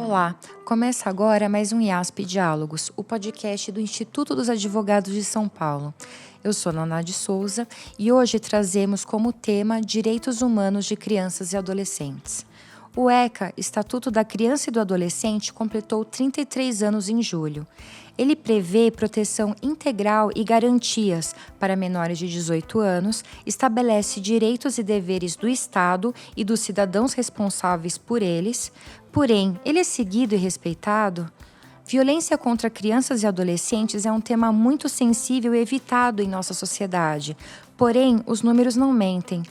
Olá, começa agora mais um IASP Diálogos, o podcast do Instituto dos Advogados de São Paulo. Eu sou Naná de Souza e hoje trazemos como tema Direitos Humanos de Crianças e Adolescentes. O ECA, Estatuto da Criança e do Adolescente, completou 33 anos em julho. Ele prevê proteção integral e garantias para menores de 18 anos, estabelece direitos e deveres do Estado e dos cidadãos responsáveis por eles. Porém, ele é seguido e respeitado? Violência contra crianças e adolescentes é um tema muito sensível e evitado em nossa sociedade. Porém, os números não mentem.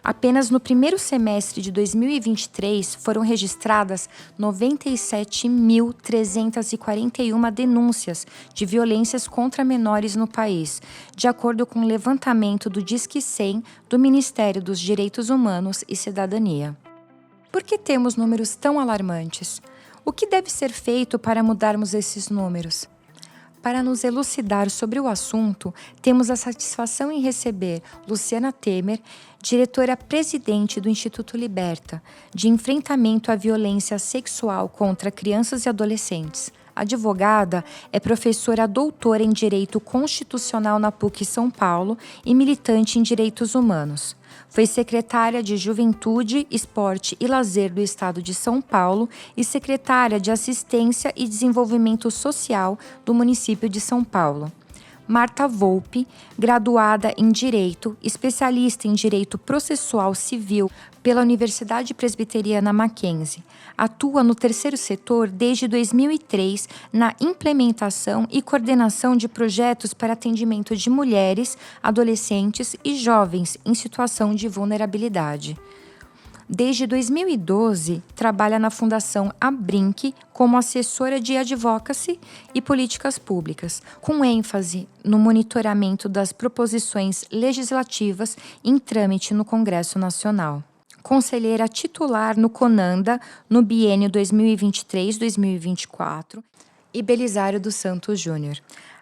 Apenas no primeiro semestre de 2023 foram registradas 97.341 denúncias de violências contra menores no país, de acordo com o levantamento do Disque 100 do Ministério dos Direitos Humanos e Cidadania. Por que temos números tão alarmantes? O que deve ser feito para mudarmos esses números? Para nos elucidar sobre o assunto, temos a satisfação em receber Luciana Temer, diretora-presidente do Instituto Liberta, de enfrentamento à violência sexual contra crianças e adolescentes. Advogada, é professora doutora em Direito Constitucional na PUC São Paulo e militante em Direitos Humanos. Foi secretária de Juventude, Esporte e Lazer do Estado de São Paulo e secretária de Assistência e Desenvolvimento Social do município de São Paulo. Marta Volpi, graduada em Direito, especialista em Direito Processual Civil pela Universidade Presbiteriana Mackenzie. Atua no terceiro setor desde 2003 na implementação e coordenação de projetos para atendimento de mulheres, adolescentes e jovens em situação de vulnerabilidade. Desde 2012, trabalha na Fundação Abrinq como assessora de advocacy e políticas públicas, com ênfase no monitoramento das proposições legislativas em trâmite no Congresso Nacional. Conselheira titular no CONANDA no biênio 2023-2024 e Belisário dos Santos Júnior.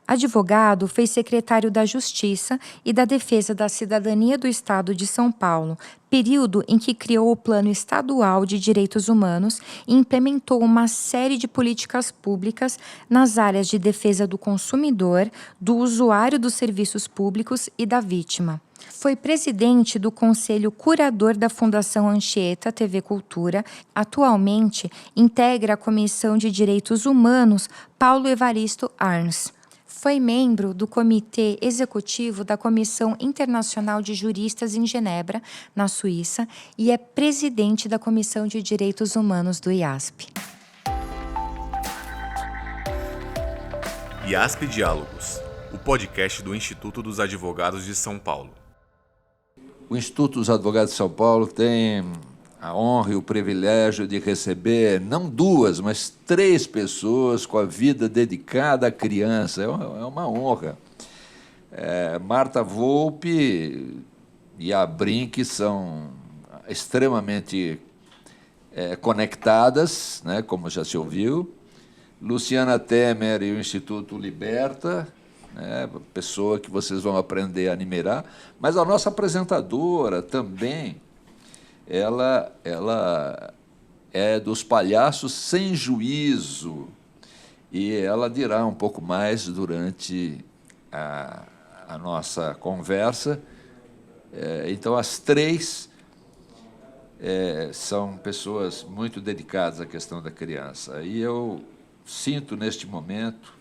Advogado, foi secretário da Justiça e da Defesa da Cidadania do Estado de São Paulo, período em que criou o Plano Estadual de Direitos Humanos e implementou uma série de políticas públicas nas áreas de defesa do consumidor, do usuário dos serviços públicos e da vítima. Foi presidente do Conselho Curador da Fundação Anchieta TV Cultura. Atualmente, integra a Comissão de Direitos Humanos Paulo Evaristo Arns. Foi membro do Comitê Executivo da Comissão Internacional de Juristas em Genebra, na Suíça, e é presidente da Comissão de Direitos Humanos do IASP. IASP Diálogos, o podcast do Instituto dos Advogados de São Paulo. O Instituto dos Advogados de São Paulo tem a honra e o privilégio de receber não duas, mas três pessoas com a vida dedicada à criança. É uma honra. Marta Volpi e a Abrinq são extremamente conectadas, né, como já se ouviu. Luciana Temer e o Instituto Liberta, né, pessoa que vocês vão aprender a admirar. Mas a nossa apresentadora também, ela é dos palhaços sem juízo, e ela dirá um pouco mais durante a nossa conversa. Então, as três são pessoas muito dedicadas à questão da criança. E eu sinto neste momento,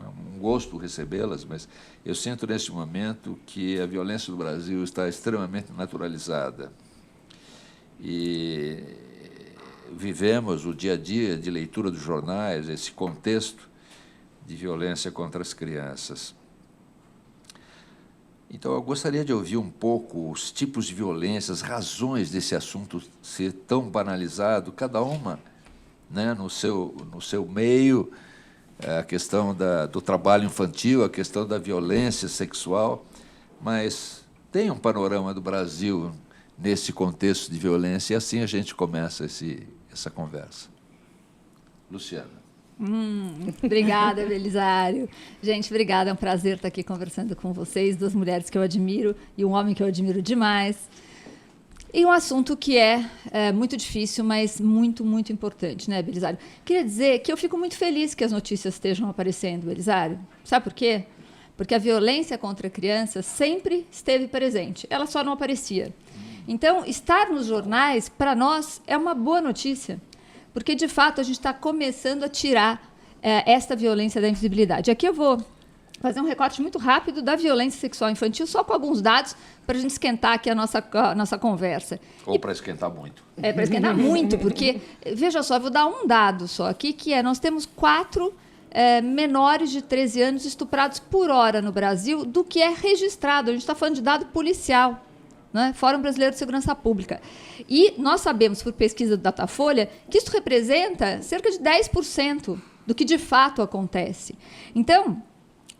é um gosto recebê-las, mas eu sinto neste momento que a violência no Brasil está extremamente naturalizada. E vivemos o dia a dia de leitura dos jornais, esse contexto de violência contra as crianças. Então, eu gostaria de ouvir um pouco os tipos de violência, as razões desse assunto ser tão banalizado, cada uma, né, no seu meio, a questão do trabalho infantil, a questão da violência sexual, mas tem um panorama do Brasil nesse contexto de violência, e assim a gente começa essa conversa. Luciana. Obrigada, Belisário. Gente, obrigada, é um prazer estar aqui conversando com vocês, duas mulheres que eu admiro e um homem que eu admiro demais. E um assunto que é muito difícil, mas muito, muito importante, né, Belisário? Queria dizer que eu fico muito feliz que as notícias estejam aparecendo, Belisário. Sabe por quê? Porque a violência contra a criança sempre esteve presente, ela só não aparecia. Então, estar nos jornais, para nós, é uma boa notícia, porque, de fato, a gente está começando a tirar esta violência da invisibilidade. Aqui eu vou fazer um recorte muito rápido da violência sexual infantil, só com alguns dados, para a gente esquentar aqui a nossa conversa. Ou para esquentar muito. Para esquentar muito, porque, veja só, eu vou dar um dado só aqui, que nós temos 4 menores de 13 anos estuprados por hora no Brasil, do que é registrado. A gente está falando de dado policial, né? Fórum Brasileiro de Segurança Pública. E nós sabemos, por pesquisa do Datafolha, que isso representa cerca de 10% do que de fato acontece. Então,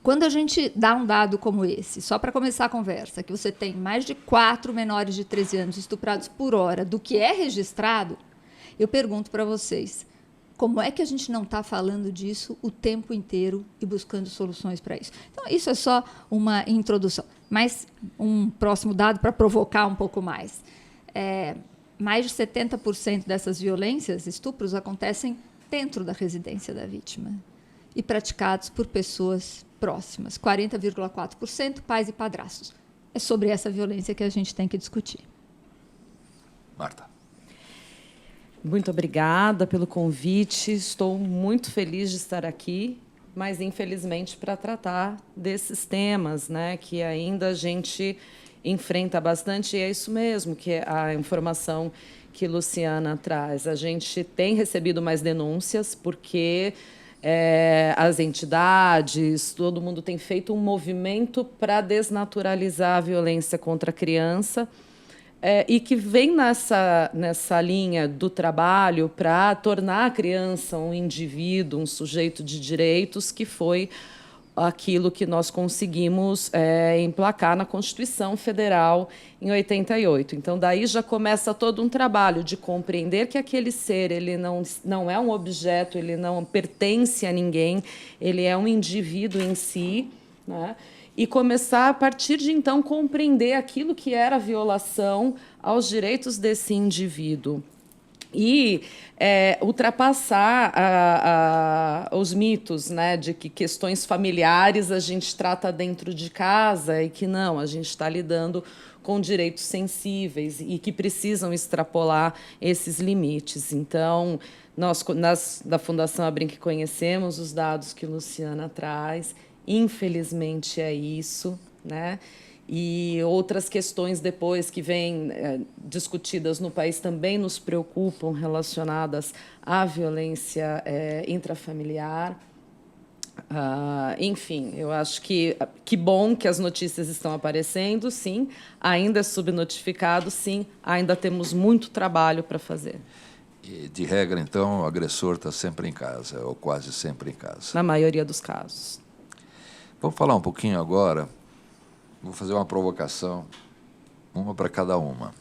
quando a gente dá um dado como esse, só para começar a conversa, que você tem mais de 4 menores de 13 anos estuprados por hora do que é registrado, eu pergunto para vocês, como é que a gente não está falando disso o tempo inteiro e buscando soluções para isso? Então, isso é só uma introdução. Mas um próximo dado para provocar um pouco mais. Mais de 70% dessas violências, estupros, acontecem dentro da residência da vítima e praticados por pessoas próximas. 40,4% pais e padrastos. É sobre essa violência que a gente tem que discutir. Marta. Muito obrigada pelo convite. Estou muito feliz de estar aqui, mas, infelizmente, para tratar desses temas, né, que ainda a gente enfrenta bastante, e é isso mesmo, que é a informação que Luciana traz. A gente tem recebido mais denúncias, porque as entidades, todo mundo tem feito um movimento para desnaturalizar a violência contra a criança, e que vem nessa linha do trabalho para tornar a criança um indivíduo, um sujeito de direitos, que foi aquilo que nós conseguimos emplacar na Constituição Federal em 88. Então, daí já começa todo um trabalho de compreender que aquele ser ele não é um objeto, ele não pertence a ninguém, ele é um indivíduo em si, né? E começar, a partir de então, compreender aquilo que era a violação aos direitos desse indivíduo. E ultrapassar os mitos, né, de que questões familiares a gente trata dentro de casa e que não, a gente está lidando com direitos sensíveis e que precisam extrapolar esses limites. Então, nós, da Fundação Abrinq, conhecemos os dados que Luciana traz. Infelizmente, é isso, né? E outras questões depois que vêm discutidas no país também nos preocupam, relacionadas à violência intrafamiliar. Enfim, eu acho que bom que as notícias estão aparecendo, sim. Ainda é subnotificado, sim. Ainda temos muito trabalho para fazer. E, de regra, então, o agressor está sempre em casa, ou quase sempre em casa. Na maioria dos casos. Vamos falar um pouquinho agora. Vou fazer uma provocação, uma para cada uma.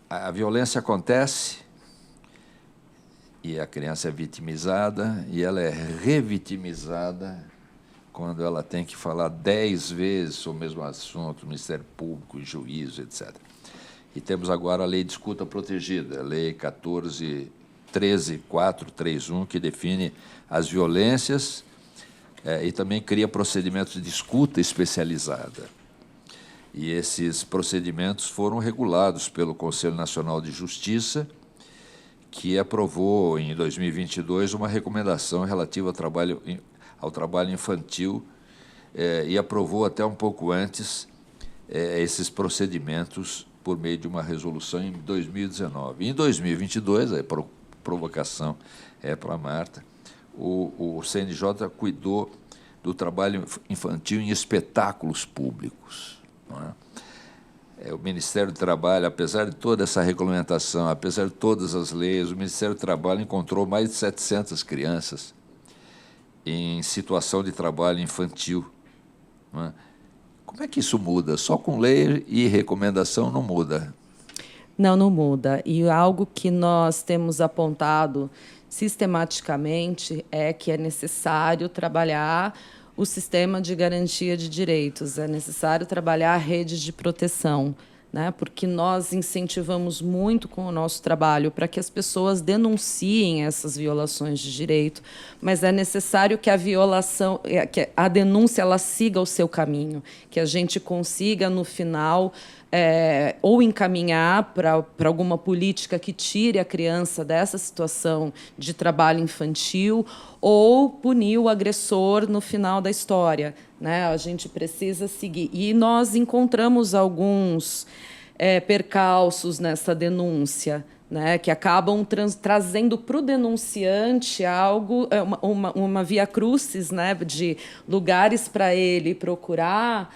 A violência acontece e a criança é vitimizada e ela é revitimizada quando ela tem que falar 10 vezes sobre o mesmo assunto, Ministério Público, juízo, etc. E temos agora a Lei de Escuta Protegida, a Lei 14.13.431, que define as violências e também cria procedimentos de escuta especializada. E esses procedimentos foram regulados pelo Conselho Nacional de Justiça, que aprovou, em 2022, uma recomendação relativa ao trabalho infantil e aprovou até um pouco antes esses procedimentos por meio de uma resolução em 2019. Em 2022, a provocação é para a Marta, o CNJ cuidou do trabalho infantil em espetáculos públicos. Não é? O Ministério do Trabalho, apesar de toda essa regulamentação, apesar de todas as leis, o Ministério do Trabalho encontrou mais de 700 crianças em situação de trabalho infantil. Não é? Como é que isso muda? Só com lei e recomendação não muda? Não muda. E algo que nós temos apontado sistematicamente é que é necessário trabalhar o sistema de garantia de direitos. É necessário trabalhar redes de proteção, né? Porque nós incentivamos muito com o nosso trabalho para que as pessoas denunciem essas violações de direito, mas é necessário que que a denúncia ela siga o seu caminho, que a gente consiga, no final, ou encaminhar para alguma política que tire a criança dessa situação de trabalho infantil, ou punir o agressor no final da história, né? A gente precisa seguir. E nós encontramos alguns percalços nessa denúncia, né, que acabam trazendo para o denunciante algo, uma via crucis, né, de lugares para ele procurar,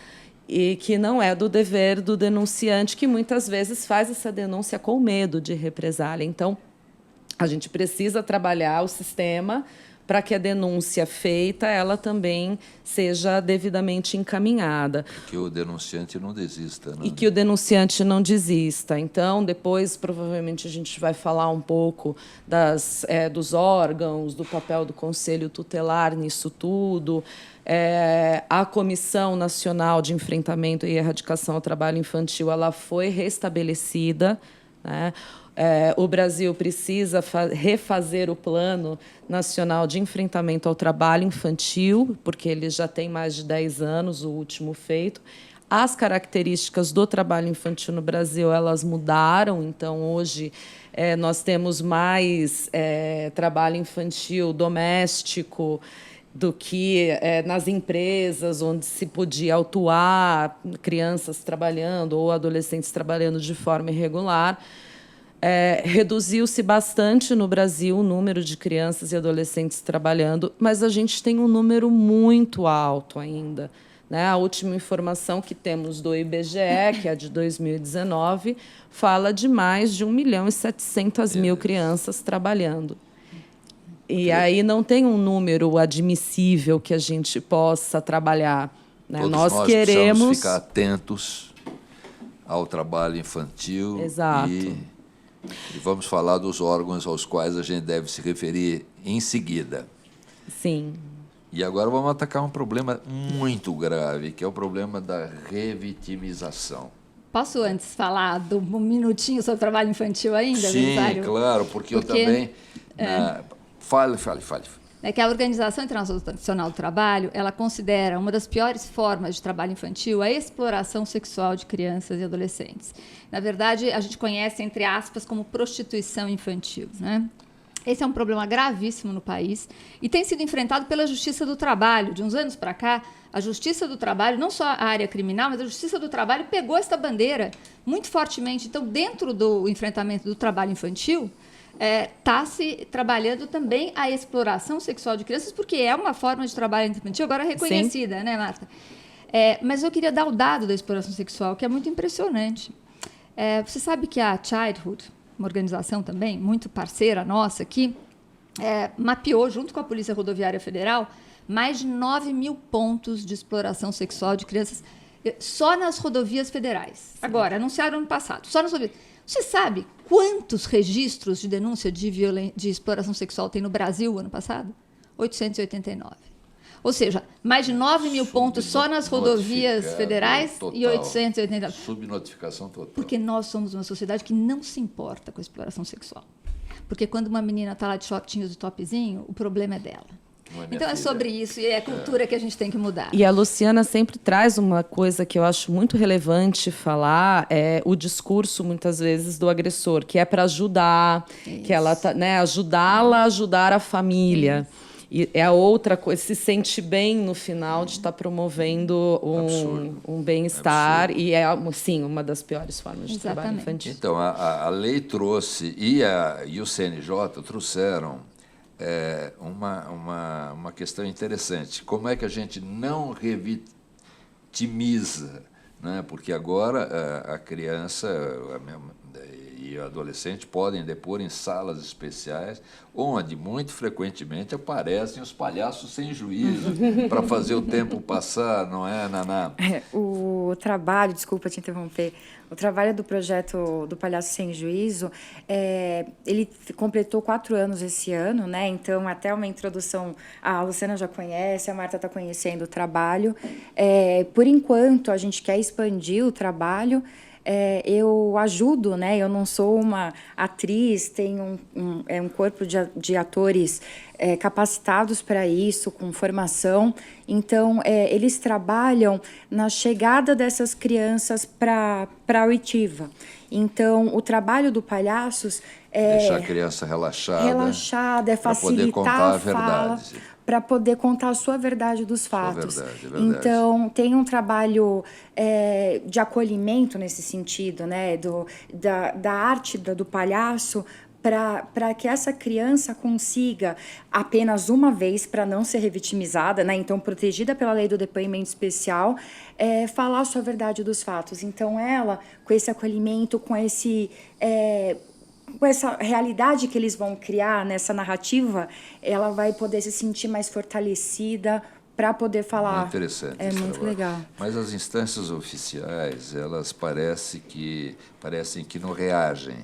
e que não é do dever do denunciante, que muitas vezes faz essa denúncia com medo de represália. Então, a gente precisa trabalhar o sistema para que a denúncia feita ela também seja devidamente encaminhada. Que o denunciante não desista. Né? E que o denunciante não desista. Então, depois, provavelmente, a gente vai falar um pouco dos órgãos, do papel do Conselho Tutelar nisso tudo. A Comissão Nacional de Enfrentamento e Erradicação ao Trabalho Infantil ela foi restabelecida, né? O Brasil precisa refazer o Plano Nacional de Enfrentamento ao Trabalho Infantil, porque ele já tem mais de 10 anos, o último feito. As características do trabalho infantil no Brasil elas mudaram, então, hoje, nós temos mais trabalho infantil doméstico do que nas empresas, onde se podia autuar crianças trabalhando ou adolescentes trabalhando de forma irregular. Reduziu-se bastante no Brasil o número de crianças e adolescentes trabalhando, mas a gente tem um número muito alto ainda, né? A última informação que temos do IBGE, que é de 2019, fala de mais de 1.700.000 crianças trabalhando. E aí não tem um número admissível que a gente possa trabalhar, né? Todos nós precisamos queremos ficar atentos ao trabalho infantil. Exato. E vamos falar dos órgãos aos quais a gente deve se referir em seguida. Sim. E agora vamos atacar um problema muito grave, que é o problema da revitimização. Posso antes falar um minutinho sobre o trabalho infantil ainda, Sim, Belisário? claro, porque eu também... Fale. É que a Organização Internacional do Trabalho ela considera uma das piores formas de trabalho infantil a exploração sexual de crianças e adolescentes. Na verdade, a gente conhece, entre aspas, como prostituição infantil, né? Esse é um problema gravíssimo no país e tem sido enfrentado pela Justiça do Trabalho. De uns anos para cá, a Justiça do Trabalho, não só a área criminal, mas a Justiça do Trabalho pegou esta bandeira muito fortemente. Então, dentro do enfrentamento do trabalho infantil, está se trabalhando também a exploração sexual de crianças, porque é uma forma de trabalho infantil agora reconhecida, Sim. né, Marta? Mas eu queria dar o dado da exploração sexual, que é muito impressionante. Você sabe que a Childhood, uma organização também muito parceira nossa aqui, mapeou, junto com a Polícia Rodoviária Federal, mais de 9.000 pontos de exploração sexual de crianças só nas rodovias federais. Agora, anunciaram ano passado, só nas rodovias. Você sabe quantos registros de denúncia de exploração sexual tem no Brasil ano passado? 889. Ou seja, mais de 9.000 pontos só nas rodovias federais total. E 889. Subnotificação total. Porque nós somos uma sociedade que não se importa com a exploração sexual. Porque quando uma menina está lá de shortinhos e topzinho, o problema é dela. Então é sobre isso, e é a cultura que a gente tem que mudar. E a Luciana sempre traz uma coisa que eu acho muito relevante falar, o discurso, muitas vezes, do agressor, que é para ajudar, isso. Que ela tá, né, ajudá-la a ajudar a família. Isso. E é a outra coisa, se sente bem no final de estar promovendo um bem-estar, e sim, uma das piores formas de trabalho infantil. Então, a lei trouxe, e o CNJ trouxeram uma questão interessante. Como é que a gente não revitimiza? Né? Porque agora a criança e o adolescente podem depor em salas especiais, onde muito frequentemente aparecem os palhaços sem juízo para fazer o tempo passar, não é, Naná? O trabalho, desculpa te interromper, o trabalho do projeto do Palhaço Sem Juízo, ele completou 4 anos esse ano, né? Então, até uma introdução, a Luciana já conhece, a Marta está conhecendo o trabalho. Por enquanto, a gente quer expandir o trabalho. Eu ajudo, né? Eu não sou uma atriz, tenho um corpo de atores capacitados para isso, com formação. Então, eles trabalham na chegada dessas crianças para a oitiva. Então, o trabalho do Palhaços deixar a criança relaxada, facilitar contar a fala, para poder contar a sua verdade dos fatos. Verdade. Então, tem um trabalho de acolhimento nesse sentido, né, da arte do palhaço, para que essa criança consiga, apenas uma vez, para não ser revitimizada, né, então protegida pela lei do depoimento especial, falar a sua verdade dos fatos. Então, ela, com esse acolhimento, com essa realidade que eles vão criar nessa narrativa, ela vai poder se sentir mais fortalecida para poder falar. Muito interessante. É muito legal. Mas as instâncias oficiais, elas parecem que não reagem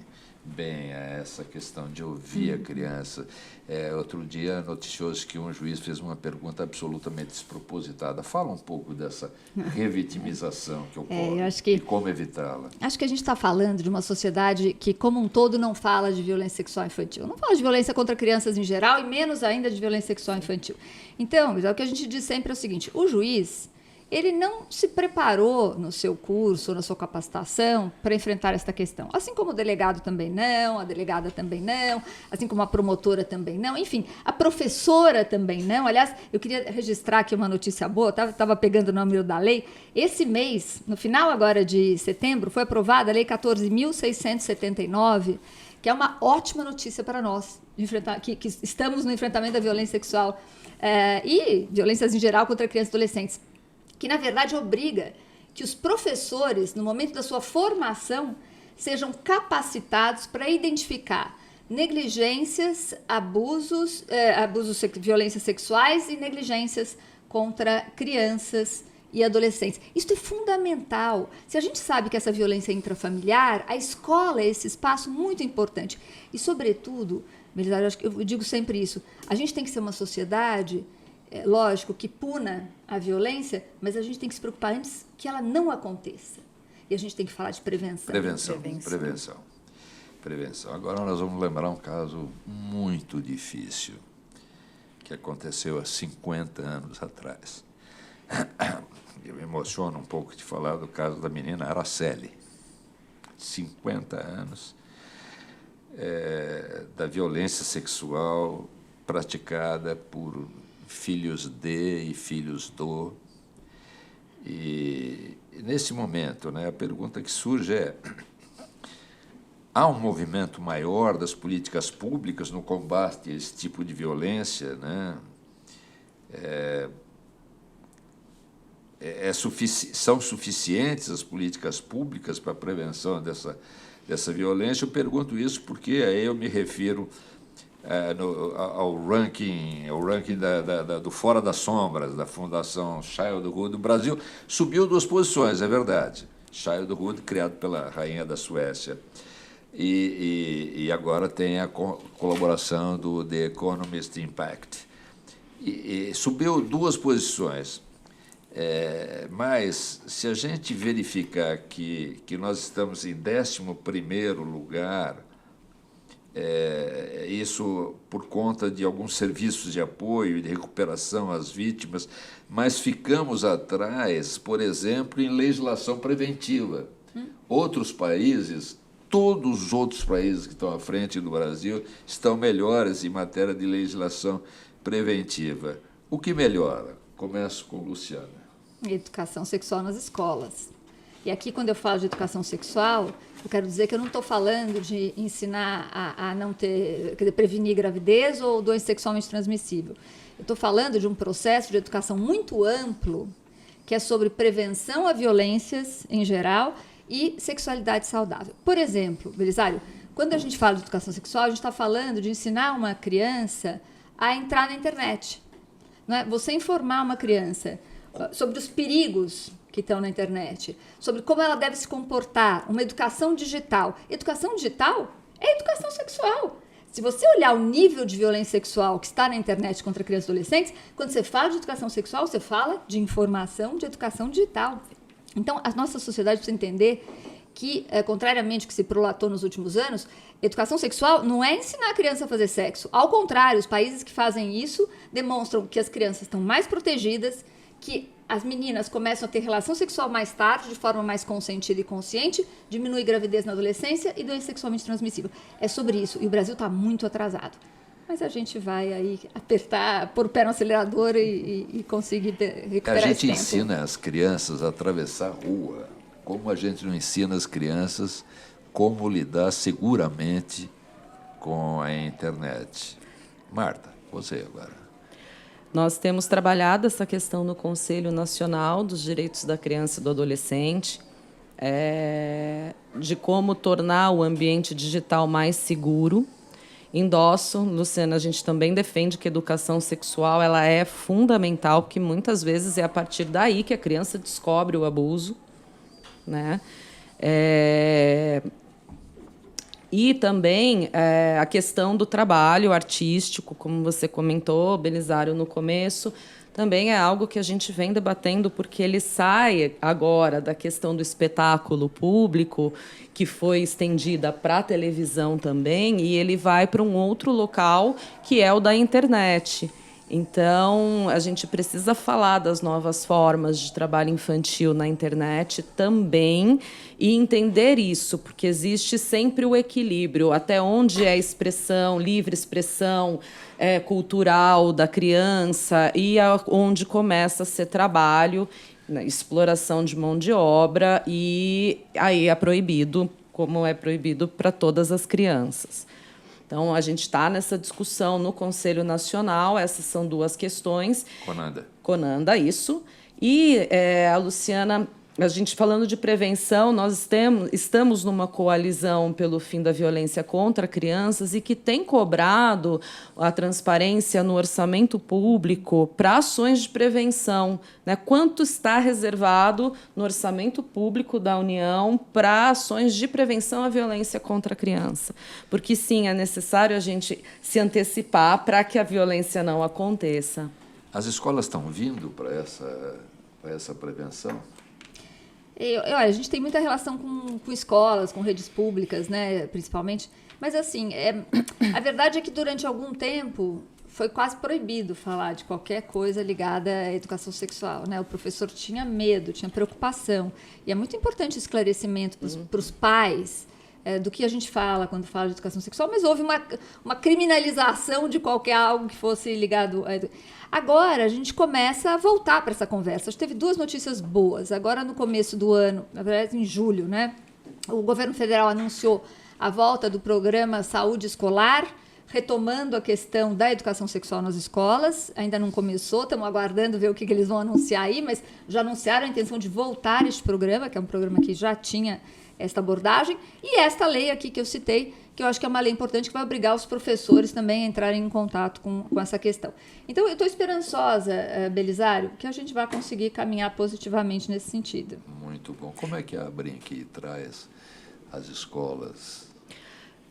bem a essa questão de ouvir a criança. Outro dia noticiou-se que um juiz fez uma pergunta absolutamente despropositada. Fala um pouco dessa revitimização que ocorre e como evitá-la. Acho que a gente está falando de uma sociedade que, como um todo, não fala de violência sexual infantil. Não fala de violência contra crianças em geral e menos ainda de violência sexual infantil. Então, o que a gente diz sempre é o seguinte: o juiz, ele não se preparou no seu curso, na sua capacitação, para enfrentar esta questão. Assim como o delegado também não, a delegada também não, assim como a promotora também não, enfim, a professora também não. Aliás, eu queria registrar aqui uma notícia boa, estava pegando o número da lei. Esse mês, no final agora de setembro, foi aprovada a Lei 14.679, que é uma ótima notícia para nós, que estamos no enfrentamento da violência sexual e violências em geral contra crianças e adolescentes, que, na verdade, obriga que os professores, no momento da sua formação, sejam capacitados para identificar negligências, violências sexuais e negligências contra crianças e adolescentes. Isso é fundamental. Se a gente sabe que essa violência é intrafamiliar, a escola é esse espaço muito importante. E, sobretudo, Belisário, eu digo sempre isso, a gente tem que ser uma sociedade... lógico, que puna a violência, mas a gente tem que se preocupar antes que ela não aconteça. E a gente tem que falar de prevenção. Prevenção. Agora nós vamos lembrar um caso muito difícil, que aconteceu há 50 anos atrás. Eu me emociono um pouco de falar do caso da menina Araceli, 50 anos, da violência sexual praticada por filhos de e filhos do. E nesse momento, né, a pergunta que surge é: há um movimento maior das políticas públicas no combate a esse tipo de violência, né? São suficientes as políticas públicas para a prevenção dessa violência? Eu pergunto isso porque aí eu me refiro ao ranking do Fora das Sombras, da Fundação Childhood. O Brasil subiu 2 posições, é verdade. Childhood, criado pela rainha da Suécia. E agora tem a colaboração do The Economist Impact. E subiu 2 posições. Mas, se a gente verificar que nós estamos em 11º lugar, isso por conta de alguns serviços de apoio e de recuperação às vítimas, mas ficamos atrás, por exemplo, em legislação preventiva. Outros países, todos os outros países que estão à frente do Brasil, estão melhores em matéria de legislação preventiva. O que melhora? Começo com Luciana. Educação sexual nas escolas. E aqui, quando eu falo de educação sexual, eu quero dizer que eu não estou falando de ensinar a não ter, prevenir gravidez ou doença sexualmente transmissível. Eu estou falando de um processo de educação muito amplo, que é sobre prevenção a violências em geral e sexualidade saudável. Por exemplo, Belisário, quando a gente fala de educação sexual, a gente está falando de ensinar uma criança a entrar na internet. Não é? Você informar uma criança sobre os perigos que estão na internet, sobre como ela deve se comportar, uma educação digital. Educação digital é educação sexual. Se você olhar o nível de violência sexual que está na internet contra crianças e adolescentes, quando você fala de educação sexual, você fala de informação, de educação digital. Então, a nossa sociedade precisa entender que, contrariamente ao que se prolatou nos últimos anos, educação sexual não é ensinar a criança a fazer sexo. Ao contrário, os países que fazem isso demonstram que as crianças estão mais protegidas, que as meninas começam a ter relação sexual mais tarde, de forma mais consentida e consciente, diminui gravidez na adolescência e doença sexualmente transmissível. É sobre isso. E o Brasil está muito atrasado. Mas a gente vai aí apertar, pôr o pé no acelerador e conseguir recuperar esse tempo. A gente ensina as crianças a atravessar a rua, como a gente não ensina as crianças como lidar seguramente com a internet. Marta, você agora. Nós temos trabalhado essa questão no Conselho Nacional dos Direitos da Criança e do Adolescente, de como tornar o ambiente digital mais seguro. Endosso, Luciana, a gente também defende que a educação sexual ela é fundamental, porque muitas vezes é a partir daí que a criança descobre o abuso, né? E também a questão do trabalho artístico, como você comentou, Belisário, no começo, também é algo que a gente vem debatendo, porque ele sai agora da questão do espetáculo público, que foi estendida para a televisão também, e ele vai para um outro local, que é o da internet. Então, a gente precisa falar das novas formas de trabalho infantil na internet também e entender isso, porque existe sempre o equilíbrio, até onde é expressão, livre expressão cultural da criança e onde começa a ser trabalho, né, exploração de mão de obra, e aí é proibido, como é proibido para todas as crianças. Então, a gente está nessa discussão no Conselho Nacional, essas são duas questões. Conanda, isso. E a Luciana, a gente falando de prevenção, nós estamos numa coalizão pelo fim da violência contra crianças e que tem cobrado a transparência no orçamento público para ações de prevenção, né? Quanto está reservado no orçamento público da União para ações de prevenção à violência contra a criança? Porque, sim, é necessário a gente se antecipar para que a violência não aconteça. As escolas estão vindo para essa prevenção? A gente tem muita relação com escolas, com redes públicas, né, principalmente. Mas, assim, a verdade é que, durante algum tempo, foi quase proibido falar de qualquer coisa ligada à educação sexual, né? O professor tinha medo, tinha preocupação. E é muito importante o esclarecimento para os pais do que a gente fala quando fala de educação sexual, mas houve uma criminalização de qualquer algo que fosse ligado a educação. Agora, a gente começa a voltar para essa conversa. A gente teve duas notícias boas. Agora, no começo do ano, na verdade, em julho, né, o governo federal anunciou a volta do programa Saúde Escolar, retomando a questão da educação sexual nas escolas. Ainda não começou, estamos aguardando ver o que eles vão anunciar aí, mas já anunciaram a intenção de voltar este programa, que é um programa que já tinha esta abordagem, e esta lei aqui que eu citei, que eu acho que é uma lei importante, que vai obrigar os professores também a entrarem em contato com essa questão. Então, eu estou esperançosa, Belisário, que a gente vai conseguir caminhar positivamente nesse sentido. Muito bom. Como é que a Brinque traz as escolas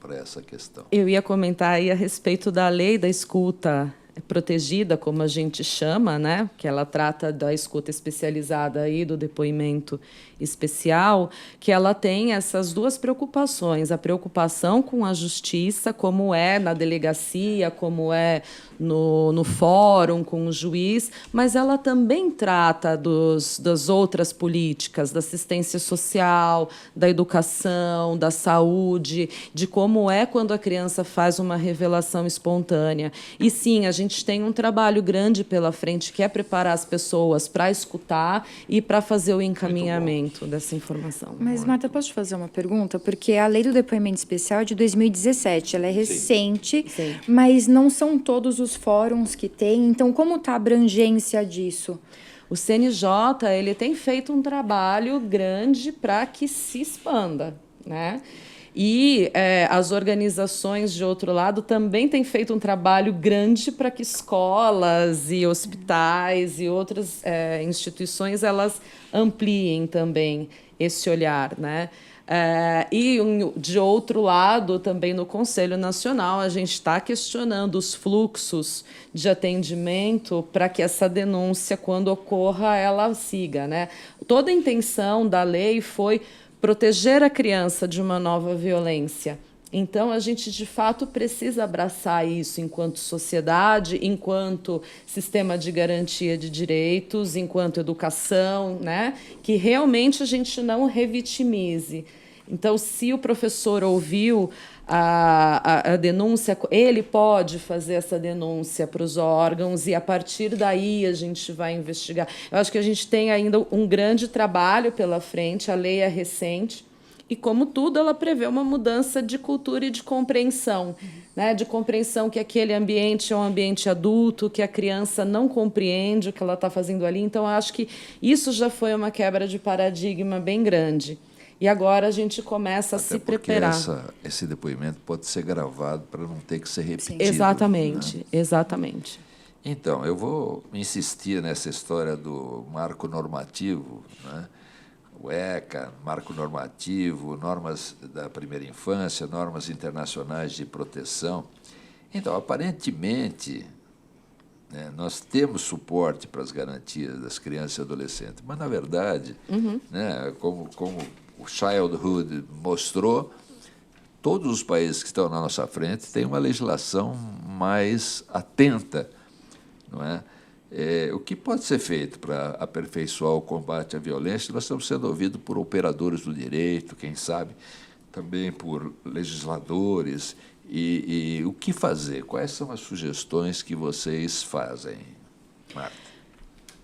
para essa questão? Eu ia comentar aí a respeito da lei da escuta protegida, como a gente chama, né? Que ela trata da escuta especializada e do depoimento especial, que ela tem essas duas preocupações: a preocupação com a justiça, como é na delegacia, como é no fórum com o juiz, mas ela também trata das outras políticas, da assistência social, da educação, da saúde, de como é quando a criança faz uma revelação espontânea. E, sim, a gente tem um trabalho grande pela frente, que é preparar as pessoas para escutar e para fazer o encaminhamento dessa informação. Mas, Marta, posso te fazer uma pergunta? Porque a lei do depoimento especial é de 2017, ela é recente, Sim. Mas não são todos os fóruns que tem. Então, como está a abrangência disso? O CNJ ele tem feito um trabalho grande para que se expanda, né? E as organizações, de outro lado, também têm feito um trabalho grande para que escolas e hospitais e outras instituições elas ampliem também esse olhar, né? E, de outro lado, também no Conselho Nacional, a gente está questionando os fluxos de atendimento para que essa denúncia, quando ocorra, ela siga, né? Toda a intenção da lei foi proteger a criança de uma nova violência. Então, a gente, de fato, precisa abraçar isso enquanto sociedade, enquanto sistema de garantia de direitos, enquanto educação, né? Que realmente a gente não revitimize. Então, se o professor ouviu a denúncia, ele pode fazer essa denúncia para os órgãos e, a partir daí, a gente vai investigar. Eu acho que a gente tem ainda um grande trabalho pela frente, a lei é recente, e, como tudo, ela prevê uma mudança de cultura e de compreensão, né? De compreensão que aquele ambiente é um ambiente adulto, que a criança não compreende o que ela está fazendo ali. Então, eu acho que isso já foi uma quebra de paradigma bem grande. E agora a gente começa a se preparar. Esse depoimento pode ser gravado para não ter que ser repetido. Exatamente, né? Exatamente. Então, eu vou insistir nessa história do marco normativo, né? O ECA, marco normativo, normas da primeira infância, normas internacionais de proteção. Então, aparentemente, né, nós temos suporte para as garantias das crianças e adolescentes, mas, na verdade, né, como o Childhood mostrou, todos os países que estão na nossa frente têm uma legislação mais atenta, não é? O que pode ser feito para aperfeiçoar o combate à violência? Nós estamos sendo ouvidos por operadores do direito, quem sabe, também por legisladores. E o que fazer? Quais são as sugestões que vocês fazem, Marta?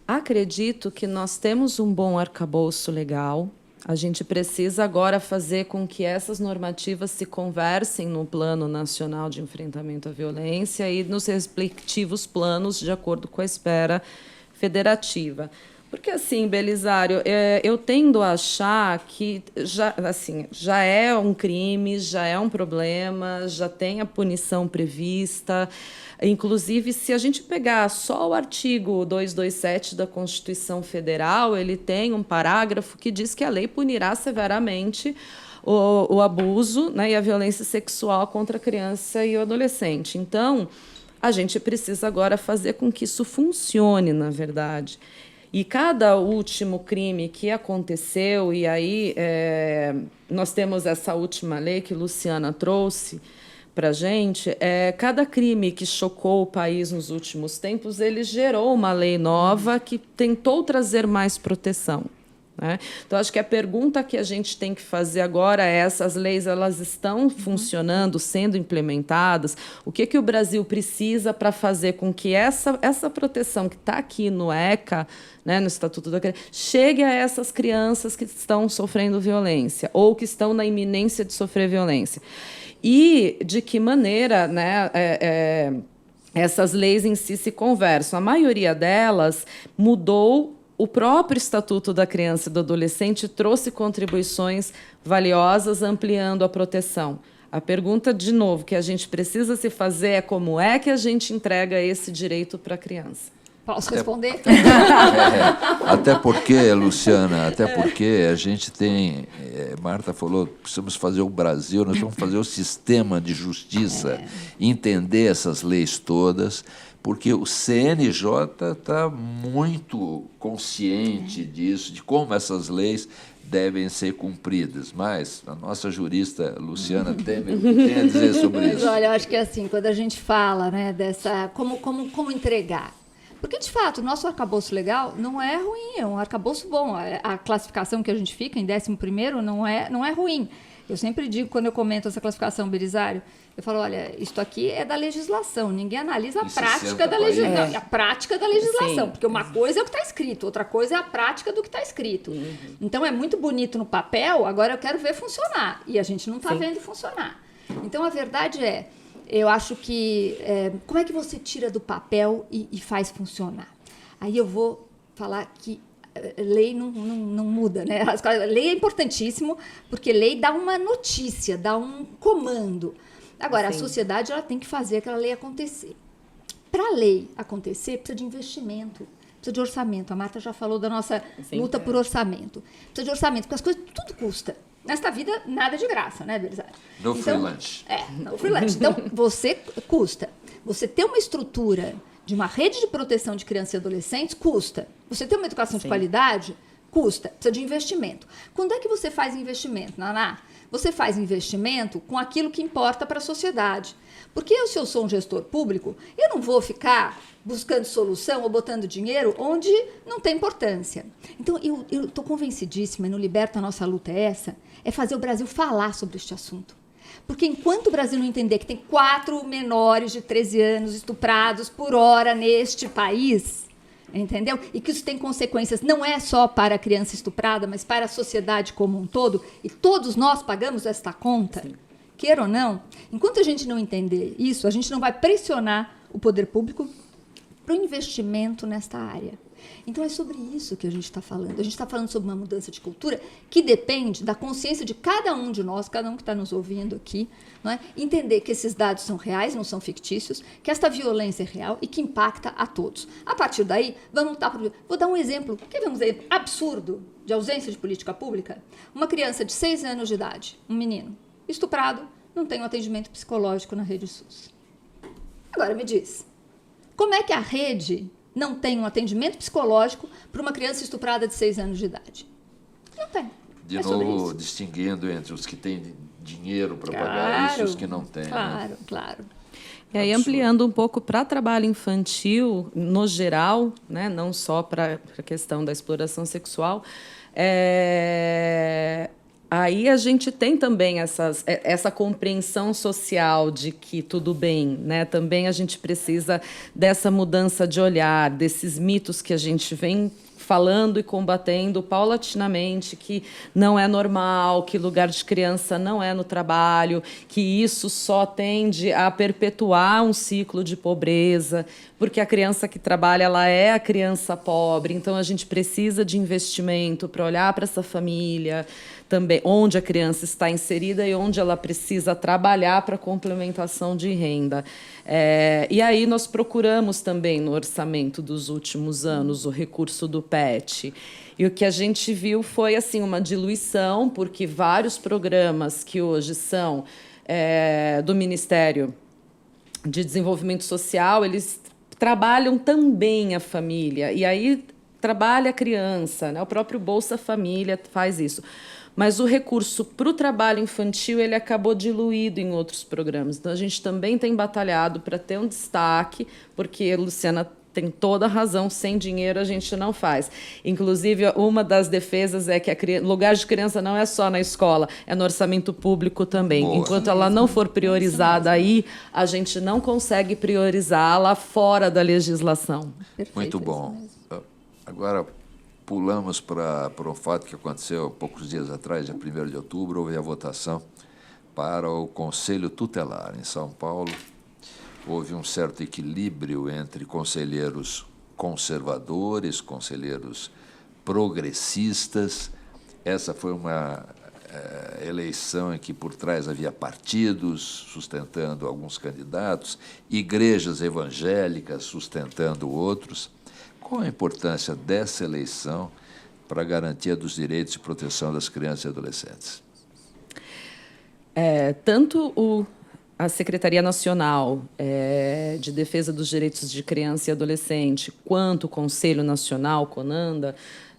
Acredito que nós temos um bom arcabouço legal. A gente precisa agora fazer com que essas normativas se conversem no Plano Nacional de Enfrentamento à Violência e nos respectivos planos, de acordo com a esfera federativa. Porque, assim, Belisário, eu tendo a achar que já é um crime, já é um problema, já tem a punição prevista. Inclusive, se a gente pegar só o artigo 227 da Constituição Federal, ele tem um parágrafo que diz que a lei punirá severamente o abuso, né, e a violência sexual contra a criança e o adolescente. Então, a gente precisa agora fazer com que isso funcione, na verdade. E cada último crime que aconteceu, e aí nós temos essa última lei que Luciana trouxe para a gente, cada crime que chocou o país nos últimos tempos, ele gerou uma lei nova que tentou trazer mais proteção, né? Então, acho que a pergunta que a gente tem que fazer agora é: essas leis elas estão funcionando, sendo implementadas? O que o Brasil precisa para fazer com que essa proteção que está aqui no ECA, né, no Estatuto da Criança, chegue a essas crianças que estão sofrendo violência ou que estão na iminência de sofrer violência? E de que maneira, né, essas leis em si se conversam? A maioria delas mudou. O próprio Estatuto da Criança e do Adolescente trouxe contribuições valiosas, ampliando a proteção. A pergunta, de novo, que a gente precisa se fazer é: como é que a gente entrega esse direito para a criança? Posso responder? Até porque, Luciana, a gente tem... Marta falou, precisamos fazer o Brasil, nós vamos fazer o sistema de justiça, entender essas leis todas, porque o CNJ está muito consciente disso, de como essas leis devem ser cumpridas. Mas a nossa jurista Luciana Temer, o que tem a dizer sobre isso? Mas, olha, eu acho que assim, quando a gente fala, né, dessa como entregar, porque, de fato, o nosso arcabouço legal não é ruim, é um arcabouço bom. A classificação que a gente fica em 11º não é ruim. Eu sempre digo, quando eu comento essa classificação, Belisário, eu falo: olha, isto aqui é da legislação, ninguém analisa a prática da legislação. A prática da legislação, sim, porque uma coisa é o que está escrito, outra coisa é a prática do que está escrito. Então, é muito bonito no papel, agora eu quero ver funcionar. E a gente não está vendo funcionar. Então, a verdade é, eu acho que... como é que você tira do papel e faz funcionar? Aí eu vou falar que lei não muda, né? Lei é importantíssimo, porque lei dá uma notícia, dá um comando. Agora, a sociedade ela tem que fazer aquela lei acontecer. Para a lei acontecer, precisa de investimento, precisa de orçamento. A Marta já falou da nossa luta por orçamento. Precisa de orçamento, porque as coisas tudo custa. Nesta vida, nada de graça, né, Berzari? No freelance. No freelance. Então, você custa. Você ter uma estrutura de uma rede de proteção de crianças e adolescentes, custa. Você ter uma educação de qualidade, custa. Precisa de investimento. Quando é que você faz investimento, Naná? Você faz investimento com aquilo que importa para a sociedade. Porque se eu sou um gestor público, eu não vou ficar buscando solução ou botando dinheiro onde não tem importância. Então, eu estou convencidíssima, e no Liberta a nossa luta é essa, é fazer o Brasil falar sobre este assunto. Porque enquanto o Brasil não entender que tem 4 menores de 13 anos estuprados por hora neste país, entendeu? E que isso tem consequências não é só para a criança estuprada, mas para a sociedade como um todo, e todos nós pagamos esta conta, queira ou não, enquanto a gente não entender isso, a gente não vai pressionar o poder público para o investimento nesta área. Então, é sobre isso que a gente está falando. A gente está falando sobre uma mudança de cultura que depende da consciência de cada um de nós, cada um que está nos ouvindo aqui, não é? Entender que esses dados são reais, não são fictícios, que esta violência é real e que impacta a todos. A partir daí, vamos lutar por... Vou dar um exemplo, quer ver um exemplo absurdo de ausência de política pública? Uma criança de 6 anos de idade, um menino, estuprado, não tem um atendimento psicológico na rede SUS. Agora me diz, como é que a rede não tem um atendimento psicológico para uma criança estuprada de 6 anos de idade? Não tem. De novo, distinguindo entre os que têm dinheiro para pagar isso e os que não têm. Claro, né? claro. E aí, ampliando um pouco para trabalho infantil, no geral, né, não só para a questão da exploração sexual, aí a gente tem também essa compreensão social de que tudo bem, né? Também a gente precisa dessa mudança de olhar, desses mitos que a gente vem falando e combatendo paulatinamente, que não é normal, que lugar de criança não é no trabalho, que isso só tende a perpetuar um ciclo de pobreza, porque a criança que trabalha, ela é a criança pobre, então a gente precisa de investimento para olhar para essa família, também onde a criança está inserida e onde ela precisa trabalhar para complementação de renda. E aí nós procuramos também no orçamento dos últimos anos o recurso do PET. E o que a gente viu foi assim, uma diluição, porque vários programas que hoje são do Ministério de Desenvolvimento Social, eles trabalham também a família. E aí trabalha a criança, né? O próprio Bolsa Família faz isso. Mas o recurso para o trabalho infantil ele acabou diluído em outros programas. Então, a gente também tem batalhado para ter um destaque, porque a Luciana tem toda a razão, sem dinheiro a gente não faz. Inclusive, uma das defesas é que lugar de criança não é só na escola, é no orçamento público também. Boa. Enquanto ela não for priorizada aí, a gente não consegue priorizá-la fora da legislação. Perfeito, Muito bom. Agora, pulamos para um fato que aconteceu há poucos dias atrás, dia 1º de outubro, houve a votação para o Conselho Tutelar em São Paulo. Houve um certo equilíbrio entre conselheiros conservadores, conselheiros progressistas. Essa foi uma eleição em que por trás havia partidos sustentando alguns candidatos, igrejas evangélicas sustentando outros. Qual a importância dessa eleição para a garantia dos direitos e proteção das crianças e adolescentes? Tanto a Secretaria Nacional de Defesa dos Direitos de Criança e Adolescente, quanto o Conselho Nacional, CONANDA,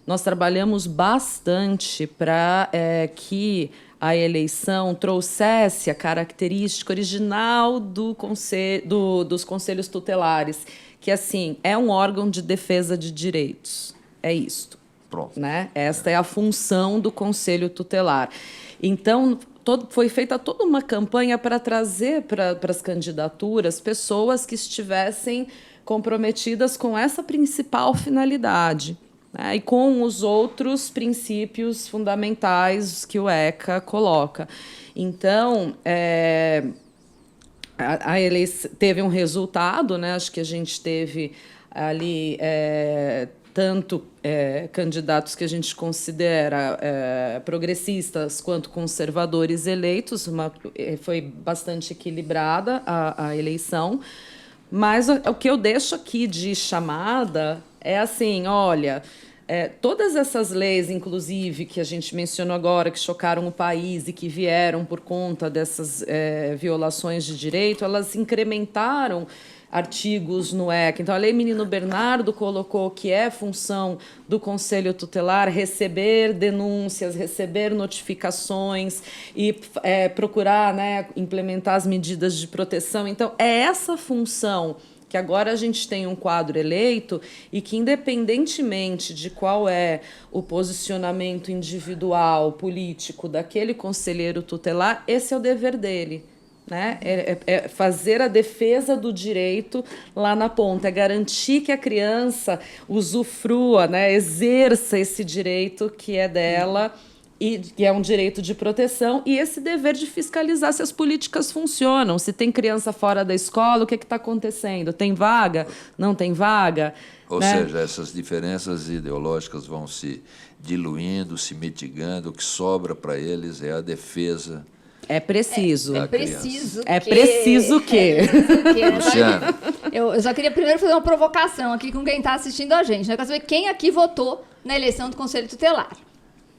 nós trabalhamos bastante para que a eleição trouxesse a característica original dos conselhos tutelares, que, assim, é um órgão de defesa de direitos. É isto. Pronto. Né? Esta é a função do Conselho Tutelar. Então, foi feita toda uma campanha para trazer para as candidaturas pessoas que estivessem comprometidas com essa principal finalidade, né? E com os outros princípios fundamentais que o ECA coloca. Então, a eleição teve um resultado, né? Acho que a gente teve ali tanto candidatos que a gente considera progressistas quanto conservadores eleitos. Foi bastante equilibrada a eleição. Mas o que eu deixo aqui de chamada é assim, olha, todas essas leis, inclusive, que a gente mencionou agora, que chocaram o país e que vieram por conta dessas violações de direito, elas incrementaram artigos no ECA. Então, a Lei Menino Bernardo colocou que é função do Conselho Tutelar receber denúncias, receber notificações e procurar, né, implementar as medidas de proteção. Então, é essa função que agora a gente tem um quadro eleito e que, independentemente de qual é o posicionamento individual, político daquele conselheiro tutelar, esse é o dever dele. Né? É fazer a defesa do direito lá na ponta, é garantir que a criança usufrua, né, exerça esse direito que é dela e que é um direito de proteção, e esse dever de fiscalizar se as políticas funcionam. Se tem criança fora da escola, o que está acontecendo? Tem vaga? Não tem vaga? Ou né? seja, essas diferenças ideológicas vão se diluindo, se mitigando, o que sobra para eles é a defesa. É preciso. É preciso É preciso que. Luciana. Eu só queria primeiro fazer uma provocação aqui com quem está assistindo a gente. Né? Eu quero saber quem aqui votou na eleição do Conselho Tutelar.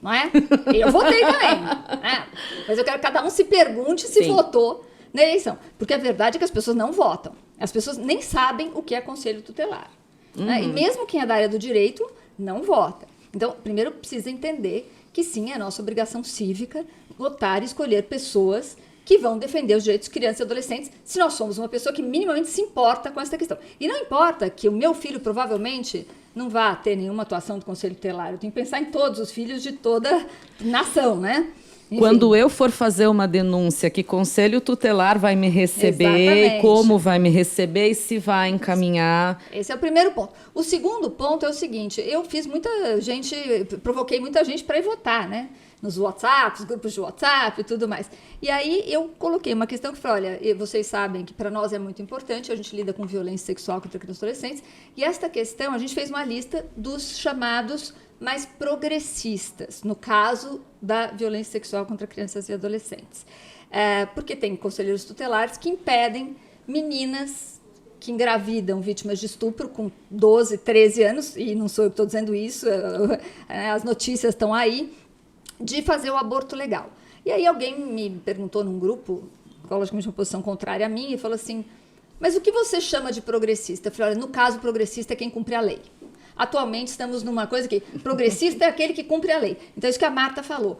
Não é? Eu votei também. Né? Mas eu quero que cada um se pergunte se votou na eleição. Porque a verdade é que as pessoas não votam. As pessoas nem sabem o que é Conselho Tutelar. Né? E mesmo quem é da área do direito não vota. Então, primeiro precisa entender que sim, é nossa obrigação cívica votar e escolher pessoas que vão defender os direitos de crianças e adolescentes, se nós somos uma pessoa que minimamente se importa com essa questão. E não importa que o meu filho provavelmente não vá ter nenhuma atuação do Conselho Tutelar. Eu tenho que pensar em todos os filhos de toda nação, né? Enfim. Quando eu for fazer uma denúncia, que Conselho Tutelar vai me receber, Exatamente. como vai me receber e se vai encaminhar. Esse é o primeiro ponto. O segundo ponto é o seguinte, eu fiz muita gente, provoquei muita gente para ir votar, né? Nos WhatsApps, grupos de WhatsApp e tudo mais. E aí eu coloquei uma questão que foi, olha, vocês sabem que para nós é muito importante, a gente lida com violência sexual contra crianças e adolescentes, e esta questão, a gente fez uma lista dos chamados mais progressistas, no caso da violência sexual contra crianças e adolescentes. Porque tem conselheiros tutelares que impedem meninas que engravidam vítimas de estupro com 12, 13 anos, e não sou eu que estou dizendo isso, as notícias estão aí, de fazer o aborto legal. E aí alguém me perguntou num grupo, logicamente uma posição contrária a mim, e falou assim, mas o que você chama de progressista? Eu falei, olha, no caso, progressista é quem cumpre a lei. Atualmente estamos numa coisa que progressista é aquele que cumpre a lei. Então, isso que a Marta falou.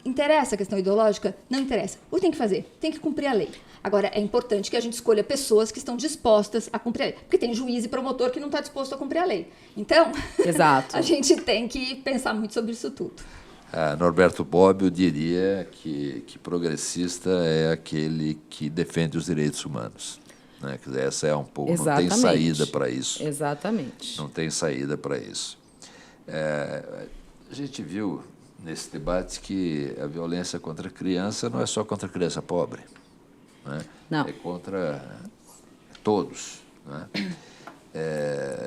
Interessa a questão ideológica? Não interessa. O que tem que fazer? Tem que cumprir a lei. Agora, é importante que a gente escolha pessoas que estão dispostas a cumprir a lei. Porque tem juiz e promotor que não está disposto a cumprir a lei. Então, Exato. a gente tem que pensar muito sobre isso tudo. Norberto Bobbio diria que progressista é aquele que defende os direitos humanos. Né? Quer dizer, essa é um pouco. Exatamente. Não tem saída para isso. Exatamente. Não tem saída para isso. A gente viu nesse debate que a violência contra a criança não é só contra a criança pobre. Né? Não. É contra todos. Né?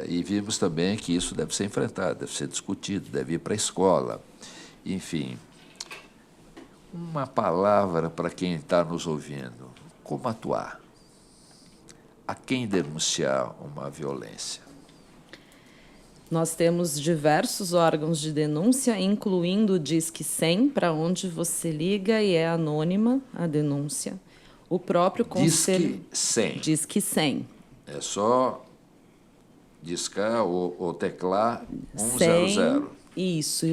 E vimos também que isso deve ser enfrentado, deve ser discutido, deve ir para a escola. Enfim, uma palavra para quem está nos ouvindo. Como atuar? A quem denunciar uma violência? Nós temos diversos órgãos de denúncia, incluindo o Disque 100, para onde você liga e é anônima a denúncia. O próprio Conselho... Disque 100. Disque 100. É só discar ou teclar 100, 100. Isso,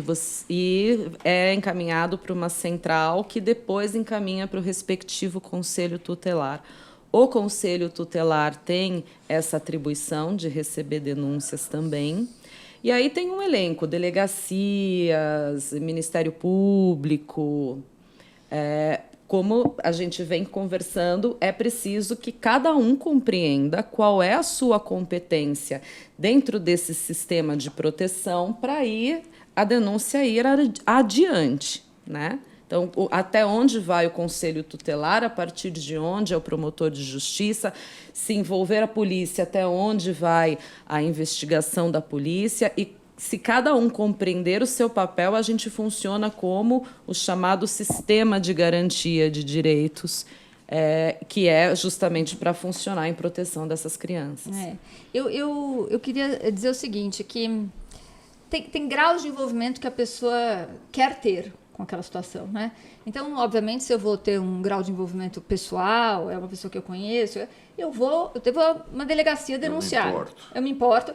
e é encaminhado para uma central que depois encaminha para o respectivo Conselho Tutelar. O Conselho Tutelar tem essa atribuição de receber denúncias também. E aí tem um elenco, delegacias, Ministério Público. Como a gente vem conversando, é preciso que cada um compreenda qual é a sua competência dentro desse sistema de proteção para a denúncia ir adiante, né? Então, até onde vai o conselho tutelar, a partir de onde é o promotor de justiça, se envolver a polícia, até onde vai a investigação da polícia, e se cada um compreender o seu papel, a gente funciona como o chamado sistema de garantia de direitos, que é justamente para funcionar em proteção dessas crianças. Eu queria dizer o seguinte, que tem graus de envolvimento que a pessoa quer ter com aquela situação, né? Então, obviamente, se eu vou ter um grau de envolvimento pessoal, é uma pessoa que eu conheço, eu vou uma delegacia denunciar. Eu me importo.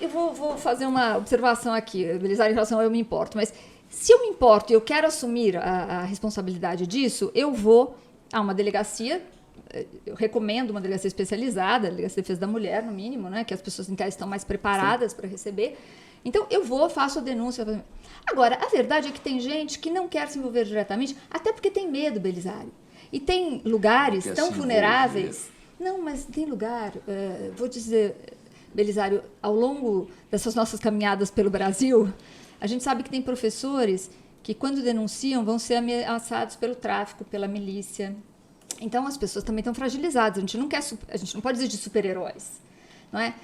Eu vou fazer uma observação aqui, Belisário, em relação ao eu me importo, mas se eu me importo e eu quero assumir a responsabilidade disso, eu vou a uma delegacia. Eu recomendo uma delegacia especializada, a Delegacia de Defesa da Mulher, no mínimo, né, que as pessoas em casa estão mais preparadas para receber. Então, eu faço a denúncia. Agora, a verdade é que tem gente que não quer se envolver diretamente, até porque tem medo, Belisário. E tem lugares tão vulneráveis. Não, mas tem lugar, vou dizer, Belisário, ao longo dessas nossas caminhadas pelo Brasil, a gente sabe que tem professores que, quando denunciam, vão ser ameaçados pelo tráfico, pela milícia. Então, as pessoas também estão fragilizadas. A gente não pode dizer de super-heróis, não é?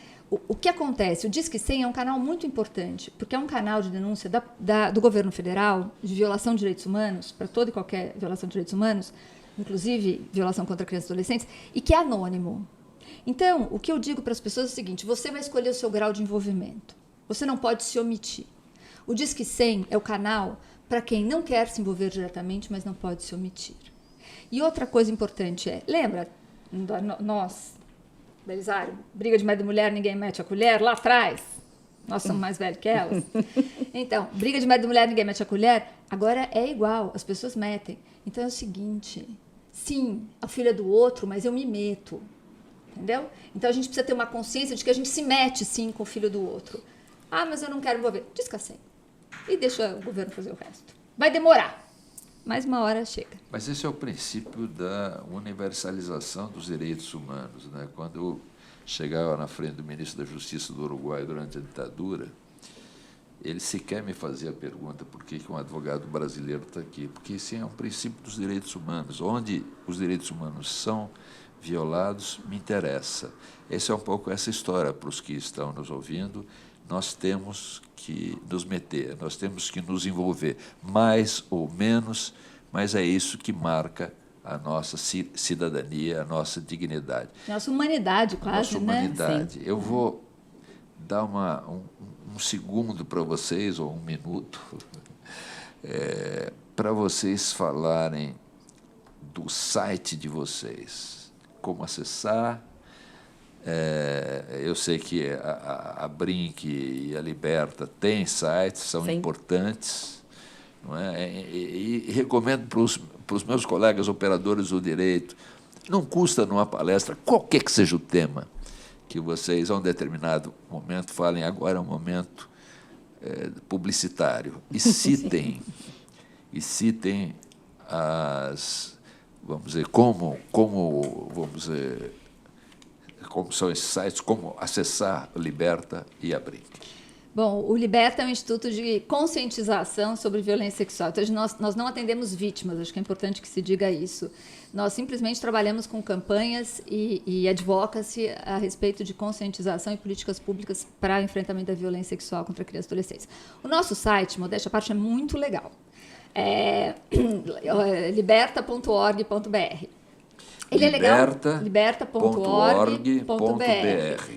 O que acontece? O Disque 100 é um canal muito importante, porque é um canal de denúncia do governo federal de violação de direitos humanos, para toda e qualquer violação de direitos humanos, inclusive violação contra crianças e adolescentes, e que é anônimo. Então, o que eu digo para as pessoas é o seguinte: você vai escolher o seu grau de envolvimento. Você não pode se omitir. O Disque 100 é o canal para quem não quer se envolver diretamente, mas não pode se omitir. E outra coisa importante lembra, nós, Belisário, briga de marido e mulher, ninguém mete a colher, lá atrás, nós somos mais velhos que elas. Então, briga de marido e mulher, ninguém mete a colher, agora é igual, as pessoas metem. Então é o seguinte, sim, a filha do outro, mas eu me meto, entendeu? Então a gente precisa ter uma consciência de que a gente se mete, sim, com o filho do outro. Ah, mas eu não quero envolver. Disca 100. E deixa o governo fazer o resto. Vai demorar, mas uma hora chega. Mas esse é o princípio da universalização dos direitos humanos, né? Quando eu chegava na frente do ministro da Justiça do Uruguai durante a ditadura, ele sequer me fazia a pergunta por que um advogado brasileiro está aqui, porque esse é um princípio dos direitos humanos. Onde os direitos humanos são violados, me interessa. Essa é um pouco essa história para os que estão nos ouvindo. Nós temos que nos meter, nós temos que nos envolver, mais ou menos, mas é isso que marca a nossa cidadania, a nossa dignidade. Nossa humanidade, quase, nossa humanidade. Sim. Eu vou dar um segundo para vocês, ou 1 minuto, para vocês falarem do site de vocês, como acessar. Eu sei que a Brinc e a Liberta têm sites, são Sim. importantes, não é? E recomendo para os meus colegas operadores do direito, não custa numa palestra, qualquer que seja o tema, que vocês, a um determinado momento, falem, agora é um momento publicitário, e citem as, vamos dizer, como são esses sites, como acessar o Liberta e a Brinc. Bom, o Liberta é um instituto de conscientização sobre violência sexual. Então, nós não atendemos vítimas, acho que é importante que se diga isso. Nós simplesmente trabalhamos com campanhas e advocacy a respeito de conscientização e políticas públicas para enfrentamento da violência sexual contra crianças e adolescentes. O nosso site, modéstia à parte, é muito legal. É liberta.org.br. Ele é legal, liberta.org.br.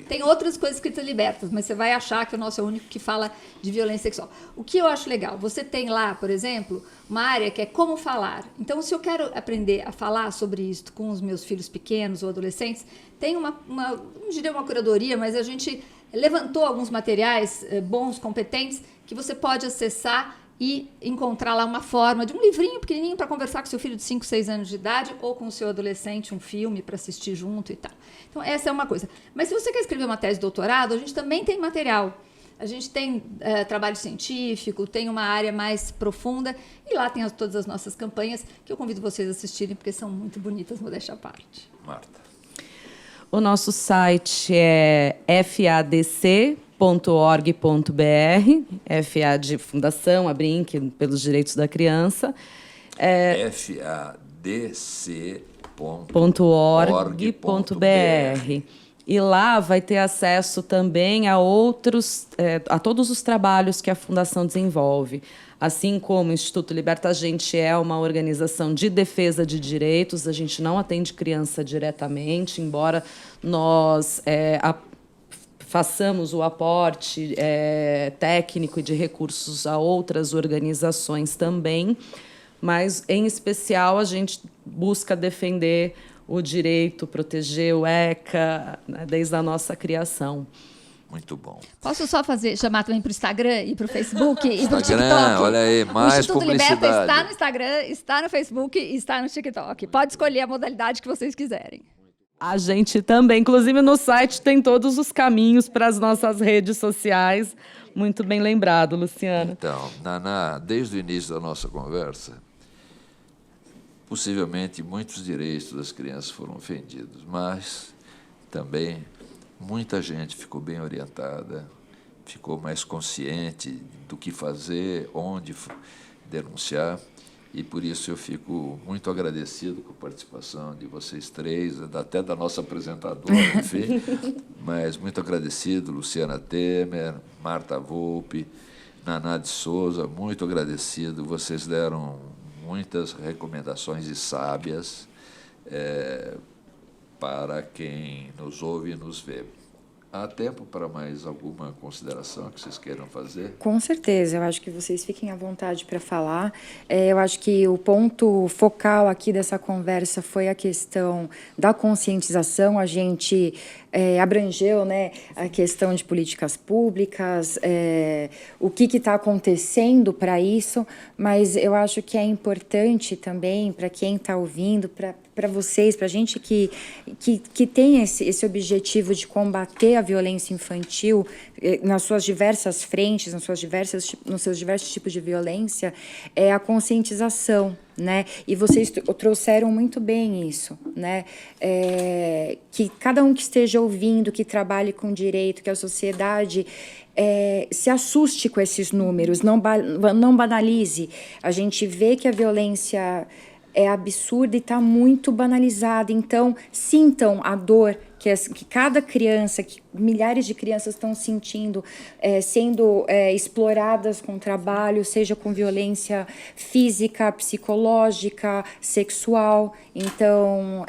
Tem outras coisas escritas libertas, mas você vai achar que o nosso é o único que fala de violência sexual. O que eu acho legal, você tem lá, por exemplo, uma área que é como falar. Então, se eu quero aprender a falar sobre isso com os meus filhos pequenos ou adolescentes, tem não diria uma curadoria, mas a gente levantou alguns materiais bons, competentes, que você pode acessar e encontrar lá uma forma de um livrinho pequenininho para conversar com seu filho de 5, 6 anos de idade ou com o seu adolescente, um filme para assistir junto e tal. Então, essa é uma coisa. Mas se você quer escrever uma tese de doutorado, a gente também tem material. A gente tem trabalho científico, tem uma área mais profunda e lá tem todas as nossas campanhas que eu convido vocês a assistirem porque são muito bonitas, modéstia à parte. Marta. O nosso site é fadc.org.br, FA de Fundação, a Brinque pelos Direitos da Criança. fadc.org.br. E lá vai ter acesso também a todos os trabalhos que a Fundação desenvolve. Assim como o Instituto Liberta, a gente é uma organização de defesa de direitos, a gente não atende criança diretamente, embora nós façamos o aporte técnico e de recursos a outras organizações também, mas, em especial, a gente busca defender o direito, proteger o ECA, né, desde a nossa criação. Muito bom. Posso só chamar também para o Instagram e para o Facebook e para o Instagram, TikTok? olha aí, mais o Instituto publicidade. Liberta está no Instagram, está no Facebook e está no TikTok. Pode escolher a modalidade que vocês quiserem. A gente também, inclusive no site, tem todos os caminhos para as nossas redes sociais. Muito bem lembrado, Luciana. Então, Naná, desde o início da nossa conversa, possivelmente muitos direitos das crianças foram ofendidos, mas também muita gente ficou bem orientada, ficou mais consciente do que fazer, onde denunciar, e por isso eu fico muito agradecido com a participação de vocês três, até da nossa apresentadora, enfim, mas muito agradecido, Luciana Temer, Marta Volpe, Naná de Souza, muito agradecido, vocês deram muitas recomendações e sábias para quem nos ouve e nos vê. Há tempo para mais alguma consideração que vocês queiram fazer? Com certeza, eu acho que vocês fiquem à vontade para falar. Eu acho que o ponto focal aqui dessa conversa foi a questão da conscientização. A gente abrangeu, né, a questão de políticas públicas, o que está acontecendo para isso, mas eu acho que é importante também para quem está ouvindo, para vocês, para a gente que tem esse objetivo de combater a violência infantil nas suas diversas frentes, nos seus diversos tipos de violência, é a conscientização, né? E vocês trouxeram muito bem isso, né? Que cada um que esteja ouvindo, que trabalhe com direito, que a sociedade se assuste com esses números, não banalize. A gente vê que a violência é absurda e está muito banalizada. Então, sintam a dor que cada criança, que milhares de crianças estão sentindo, sendo exploradas com trabalho, seja com violência física, psicológica, sexual. Então,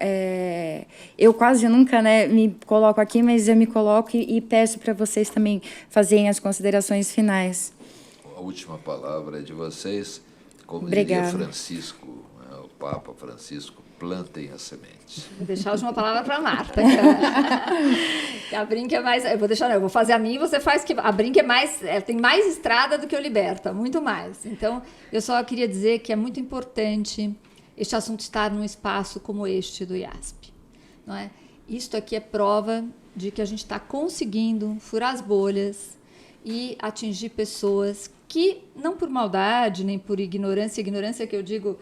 eu quase nunca, né, me coloco aqui, mas eu me coloco e peço para vocês também fazerem as considerações finais. A última palavra é de vocês. Como Obrigada. diria Francisco, o Papa Francisco, plantem a semente. Vou deixar a última palavra para a Marta. Que a Brinque é mais... eu vou fazer a minha e você faz que... A Brinque tem mais estrada do que o Liberta, muito mais. Então, eu só queria dizer que é muito importante este assunto estar num espaço como este do IASP. Não é? Isto aqui é prova de que a gente está conseguindo furar as bolhas e atingir pessoas que, não por maldade, nem por ignorância que eu digo...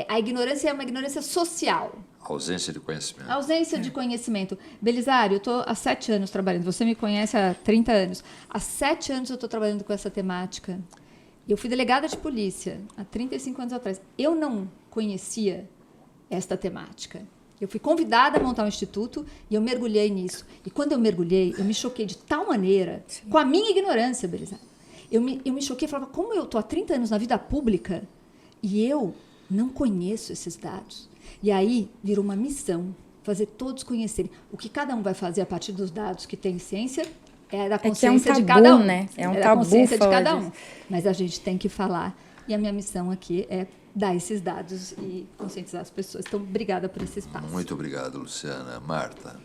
A ignorância é uma ignorância social. Ausência de conhecimento. Ausência de conhecimento. Belisário, eu estou há 7 anos trabalhando. Você me conhece há 30 anos. Há 7 anos eu estou trabalhando com essa temática. Eu fui delegada de polícia há 35 anos atrás. Eu não conhecia esta temática. Eu fui convidada a montar um instituto e eu mergulhei nisso. E quando eu mergulhei, eu me choquei de tal maneira, sim, com a minha ignorância, Belisário. Eu me choquei e falava, como eu estou há 30 anos na vida pública e eu não conheço esses dados. E aí virou uma missão, fazer todos conhecerem. O que cada um vai fazer a partir dos dados que tem ciência é da consciência de cada um. Né? É um da tabu consciência de cada disso. um. Mas a gente tem que falar. E a minha missão aqui é dar esses dados e conscientizar as pessoas. Então, obrigada por esse espaço. Muito obrigado, Luciana. Marta.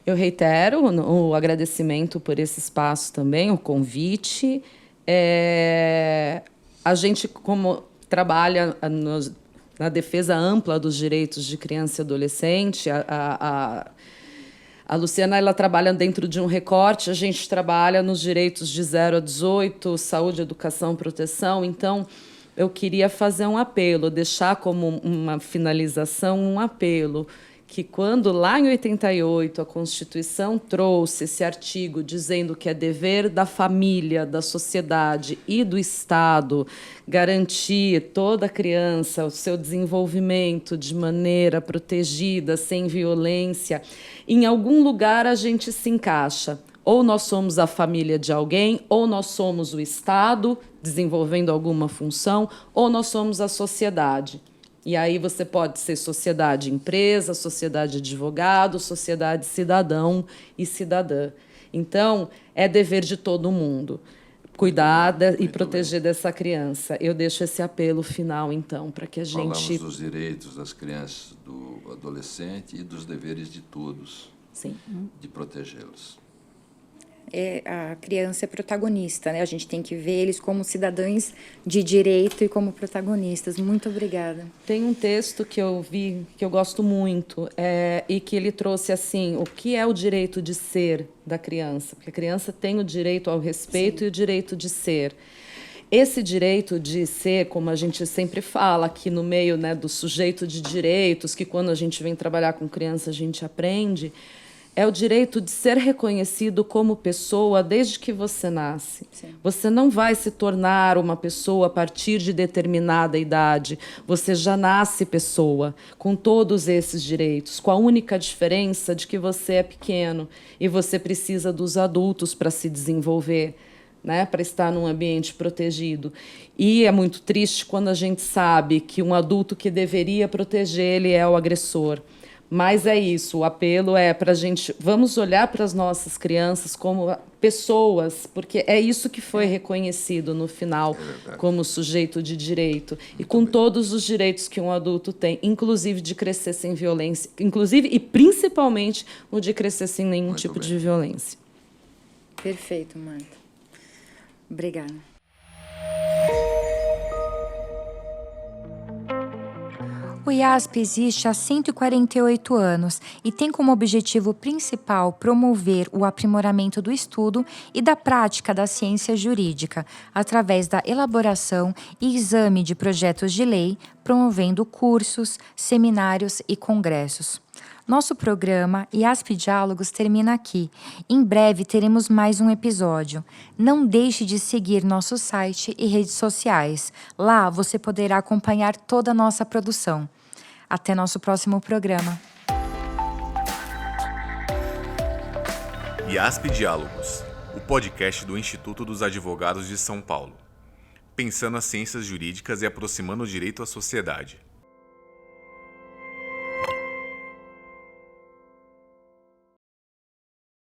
Eu reitero o agradecimento por esse espaço também, o convite. A gente, como trabalha na defesa ampla dos direitos de criança e adolescente. A Luciana, ela trabalha dentro de um recorte, a gente trabalha nos direitos de 0 a 18, saúde, educação, proteção. Então, eu queria fazer um apelo, deixar como uma finalização um apelo que quando lá em 88 a Constituição trouxe esse artigo dizendo que é dever da família, da sociedade e do Estado garantir toda criança o seu desenvolvimento de maneira protegida, sem violência, em algum lugar a gente se encaixa. Ou nós somos a família de alguém, ou nós somos o Estado desenvolvendo alguma função, ou nós somos a sociedade. E aí você pode ser sociedade empresa, sociedade advogado, sociedade cidadão e cidadã. Então, é dever de todo mundo cuidar e proteger dessa criança. Eu deixo esse apelo final, então, para que a gente... Falamos dos direitos das crianças, do adolescente e dos deveres de todos. Sim. De protegê-los. A criança é protagonista, né? A gente tem que ver eles como cidadãos de direito e como protagonistas. Muito obrigada. Tem um texto que eu vi, que eu gosto muito, e que ele trouxe assim, o que é o direito de ser da criança? Porque a criança tem o direito ao respeito Sim. E o direito de ser. Esse direito de ser, como a gente sempre fala aqui no meio, né, do sujeito de direitos, que quando a gente vem trabalhar com criança a gente aprende... É o direito de ser reconhecido como pessoa desde que você nasce. Sim. Você não vai se tornar uma pessoa a partir de determinada idade. Você já nasce pessoa, com todos esses direitos, com a única diferença de que você é pequeno e você precisa dos adultos para se desenvolver, né, para estar num ambiente protegido. E é muito triste quando a gente sabe que um adulto que deveria proteger ele é o agressor. Mas é isso, o apelo é para a gente... Vamos olhar para as nossas crianças como pessoas, porque é isso que foi reconhecido no final como sujeito de direito. E com todos os direitos que um adulto tem, inclusive de crescer sem violência, inclusive e principalmente o de crescer sem nenhum tipo de violência. Perfeito, Marta. Obrigada. O IASP existe há 148 anos e tem como objetivo principal promover o aprimoramento do estudo e da prática da ciência jurídica, através da elaboração e exame de projetos de lei, promovendo cursos, seminários e congressos. Nosso programa IASP Diálogos termina aqui. Em breve teremos mais um episódio. Não deixe de seguir nosso site e redes sociais. Lá você poderá acompanhar toda a nossa produção. Até nosso próximo programa. IASP Diálogos, o podcast do Instituto dos Advogados de São Paulo. Pensando as ciências jurídicas e aproximando o direito à sociedade.